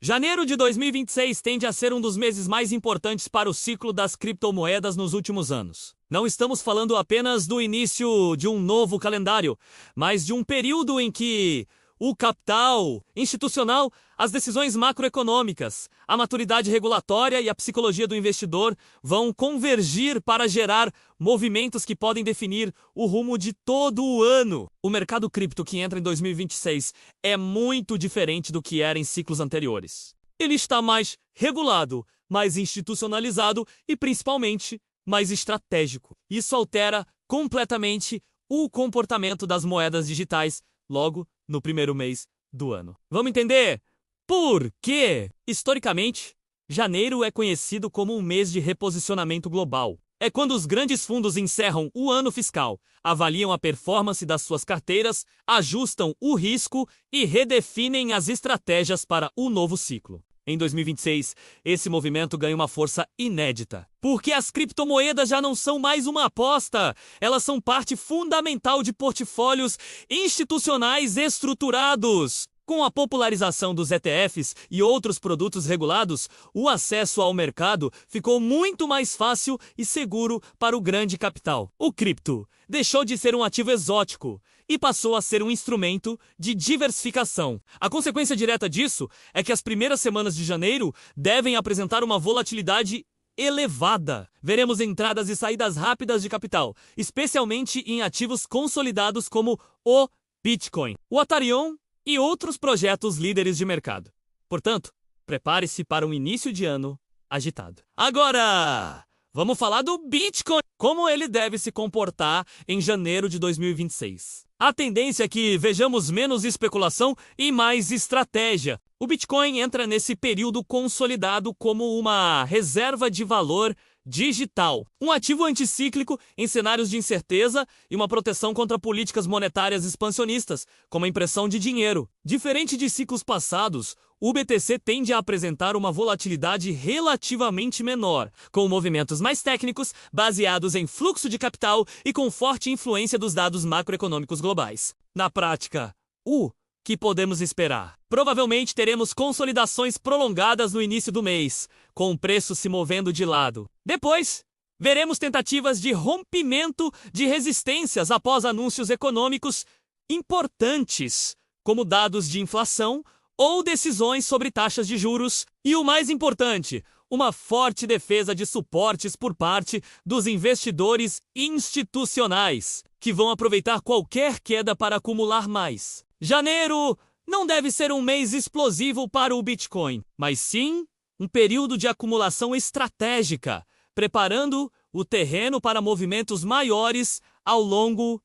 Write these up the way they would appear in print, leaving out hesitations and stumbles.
Janeiro de 2026 tende a ser um dos meses mais importantes para o ciclo das criptomoedas nos últimos anos. Não estamos falando apenas do início de um novo calendário, mas de um período em que o capital institucional, as decisões macroeconômicas, a maturidade regulatória e a psicologia do investidor vão convergir para gerar movimentos que podem definir o rumo de todo o ano. O mercado cripto que entra em 2026 é muito diferente do que era em ciclos anteriores. Ele está mais regulado, mais institucionalizado e, principalmente, mais estratégico. Isso altera completamente o comportamento das moedas digitais logo no primeiro mês do ano. Vamos entender por quê? Historicamente, janeiro é conhecido como um mês de reposicionamento global. É quando os grandes fundos encerram o ano fiscal, avaliam a performance das suas carteiras, ajustam o risco e redefinem as estratégias para o novo ciclo. Em 2026, esse movimento ganha uma força inédita, porque as criptomoedas já não são mais uma aposta, elas são parte fundamental de portfólios institucionais estruturados. Com a popularização dos ETFs e outros produtos regulados, o acesso ao mercado ficou muito mais fácil e seguro para o grande capital. O cripto deixou de ser um ativo exótico e passou a ser um instrumento de diversificação. A consequência direta disso é que as primeiras semanas de janeiro devem apresentar uma volatilidade elevada. Veremos entradas e saídas rápidas de capital, especialmente em ativos consolidados como o Bitcoin, o Ethereum e outros projetos líderes de mercado. Portanto, prepare-se para um início de ano agitado. Agora, vamos falar do Bitcoin. Como ele deve se comportar em janeiro de 2026? A tendência é que vejamos menos especulação e mais estratégia. O Bitcoin entra nesse período consolidado como uma reserva de valor digital, um ativo anticíclico em cenários de incerteza e uma proteção contra políticas monetárias expansionistas, como a impressão de dinheiro. Diferente de ciclos passados, o BTC tende a apresentar uma volatilidade relativamente menor, com movimentos mais técnicos, baseados em fluxo de capital e com forte influência dos dados macroeconômicos globais. Na prática, o que podemos esperar? Provavelmente teremos consolidações prolongadas no início do mês, com o preço se movendo de lado. Depois, veremos tentativas de rompimento de resistências após anúncios econômicos importantes, como dados de inflação ou decisões sobre taxas de juros. E o mais importante, uma forte defesa de suportes por parte dos investidores institucionais, que vão aproveitar qualquer queda para acumular mais. Janeiro não deve ser um mês explosivo para o Bitcoin, mas sim um período de acumulação estratégica, preparando o terreno para movimentos maiores ao longo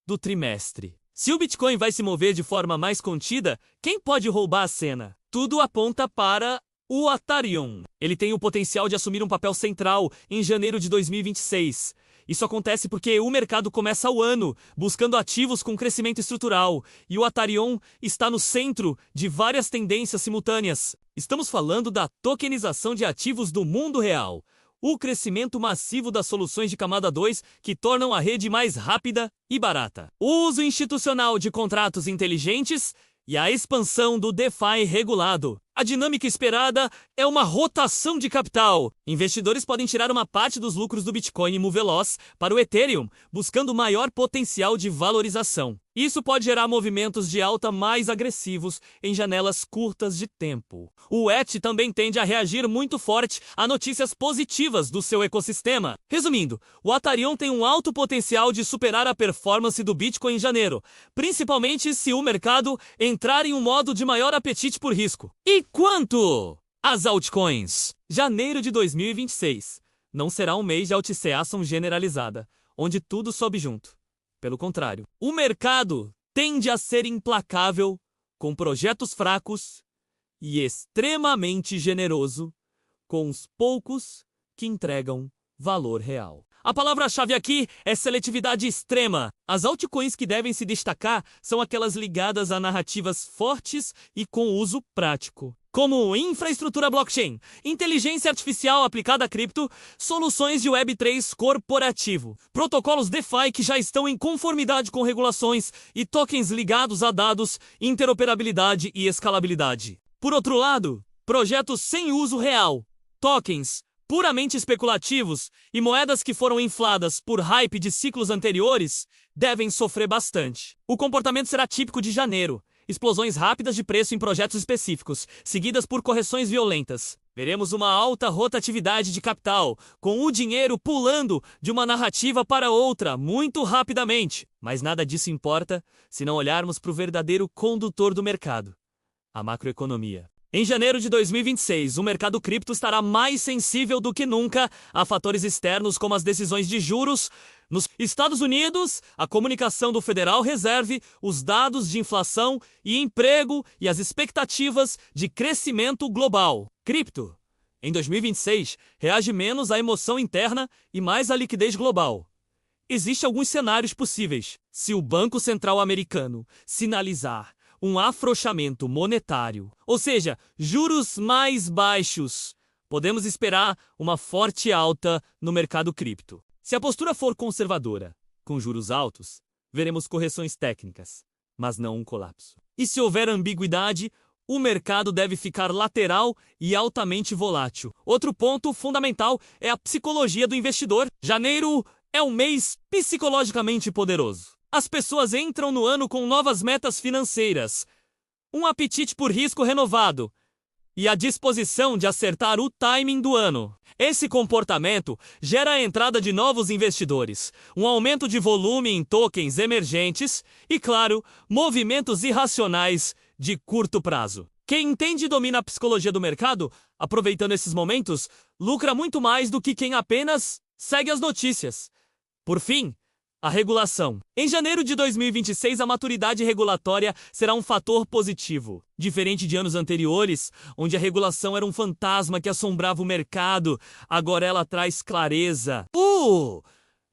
do trimestre. Se o Bitcoin vai se mover de forma mais contida, quem pode roubar a cena? Tudo aponta para o Ethereum. Ele tem o potencial de assumir um papel central em janeiro de 2026. Isso acontece porque o mercado começa o ano buscando ativos com crescimento estrutural, e o Ethereum está no centro de várias tendências simultâneas. Estamos falando da tokenização de ativos do mundo real, o crescimento massivo das soluções de camada 2 que tornam a rede mais rápida e barata, o uso institucional de contratos inteligentes e a expansão do DeFi regulado. A dinâmica esperada é uma rotação de capital. Investidores podem tirar uma parte dos lucros do Bitcoin e movelos para o Ethereum, buscando maior potencial de valorização. Isso pode gerar movimentos de alta mais agressivos em janelas curtas de tempo. O ETH também tende a reagir muito forte a notícias positivas do seu ecossistema. Resumindo, o Ethereum tem um alto potencial de superar a performance do Bitcoin em janeiro, principalmente se o mercado entrar em um modo de maior apetite por risco. E quanto às altcoins? Janeiro de 2026 não será um mês de alticeação generalizada, onde tudo sobe junto. Pelo contrário, o mercado tende a ser implacável, com projetos fracos e extremamente generoso, com os poucos que entregam valor real. A palavra-chave aqui é seletividade extrema. As altcoins que devem se destacar são aquelas ligadas a narrativas fortes e com uso prático, como infraestrutura blockchain, inteligência artificial aplicada a cripto, soluções de Web3 corporativo, protocolos DeFi que já estão em conformidade com regulações e tokens ligados a dados, interoperabilidade e escalabilidade. Por outro lado, projetos sem uso real, tokens puramente especulativos e moedas que foram infladas por hype de ciclos anteriores devem sofrer bastante. O comportamento será típico de janeiro. Explosões rápidas de preço em projetos específicos, seguidas por correções violentas. Veremos uma alta rotatividade de capital, com o dinheiro pulando de uma narrativa para outra muito rapidamente. Mas nada disso importa se não olharmos para o verdadeiro condutor do mercado: a macroeconomia. Em janeiro de 2026, o mercado cripto estará mais sensível do que nunca a fatores externos como as decisões de juros nos Estados Unidos, a comunicação do Federal Reserve, os dados de inflação e emprego e as expectativas de crescimento global. Cripto, em 2026, reage menos à emoção interna e mais à liquidez global. Existem alguns cenários possíveis. Se o Banco Central americano sinalizar um afrouxamento monetário, ou seja, juros mais baixos, podemos esperar uma forte alta no mercado cripto. Se a postura for conservadora, com juros altos, veremos correções técnicas, mas não um colapso. E se houver ambiguidade, o mercado deve ficar lateral e altamente volátil. Outro ponto fundamental é a psicologia do investidor. Janeiro é um mês psicologicamente poderoso. As pessoas entram no ano com novas metas financeiras, um apetite por risco renovado e a disposição de acertar o timing do ano. Esse comportamento gera a entrada de novos investidores, um aumento de volume em tokens emergentes e, claro, movimentos irracionais de curto prazo. Quem entende e domina a psicologia do mercado, aproveitando esses momentos, lucra muito mais do que quem apenas segue as notícias. Por fim, a regulação. Em janeiro de 2026, a maturidade regulatória será um fator positivo. Diferente de anos anteriores, onde a regulação era um fantasma que assombrava o mercado, agora ela traz clareza. O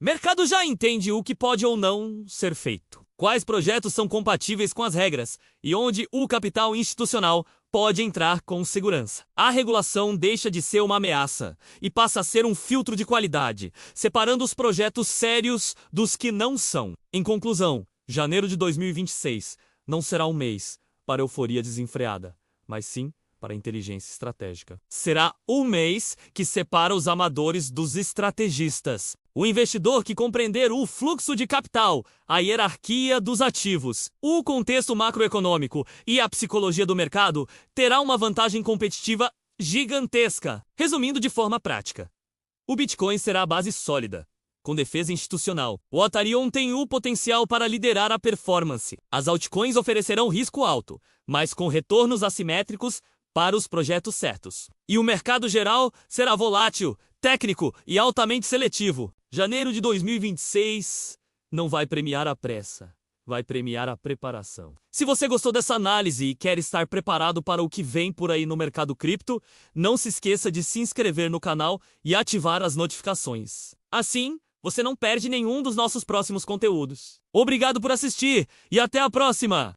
mercado já entende o que pode ou não ser feito. Quais projetos são compatíveis com as regras e onde o capital institucional pode entrar com segurança. A regulação deixa de ser uma ameaça e passa a ser um filtro de qualidade, separando os projetos sérios dos que não são. Em conclusão, janeiro de 2026 não será um mês para euforia desenfreada, mas sim para inteligência estratégica. Será o mês que separa os amadores dos estrategistas. O investidor que compreender o fluxo de capital, a hierarquia dos ativos, o contexto macroeconômico e a psicologia do mercado terá uma vantagem competitiva gigantesca. Resumindo de forma prática, o Bitcoin será a base sólida, com defesa institucional. O Ethereum tem o potencial para liderar a performance. As altcoins oferecerão risco alto, mas com retornos assimétricos para os projetos certos. E o mercado geral será volátil, técnico e altamente seletivo. Janeiro de 2026 não vai premiar a pressa, vai premiar a preparação. Se você gostou dessa análise e quer estar preparado para o que vem por aí no mercado cripto, não se esqueça de se inscrever no canal e ativar as notificações. Assim, você não perde nenhum dos nossos próximos conteúdos. Obrigado por assistir e até a próxima!